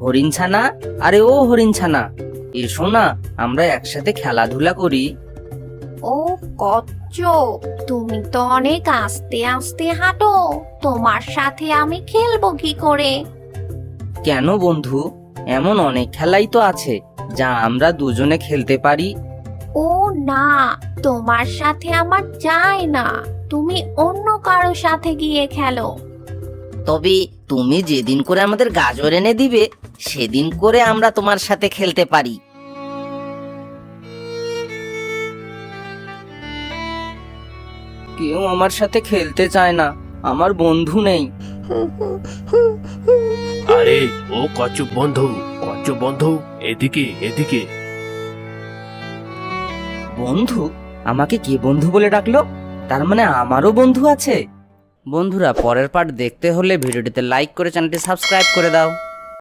হরিণ ছানা, আরে ও হরিণ ছানা, এসো না, আমরা একসাথে খেলাধুলা করি। ও কচ্ছপ, তুমি তো অনেক আস্তে আস্তে হাঁটো, তোমার সাথে আমি খেলবো কি করে? কেন বন্ধু, এমন অনেক খেলাই তো আছে যা আমরা দুজনে খেলতে পারি। ও না, তোমার সাথে আমার যায় না, তুমি অন্য কারো সাথে গিয়ে খেলো। তবে তুমি যেদিন করে আমাদের গাজর এনে দিবে সেদিন করে আমরা তোমার সাথে খেলতে পারি। কেউ আমার সাথে খেলতে চায় না, আমার বন্ধু নেই। আরে ও কচ্ছপ বন্ধু, এদিকে এদিকে। বন্ধু? আমাকে কে বন্ধু বলে ডাকলো? তার মানে আমারও বন্ধু আছে। বন্ধুরা, পরের পার্ট দেখতে হলে ভিডিওটিতে লাইক করে চ্যানেলটি সাবস্ক্রাইব করে দাও।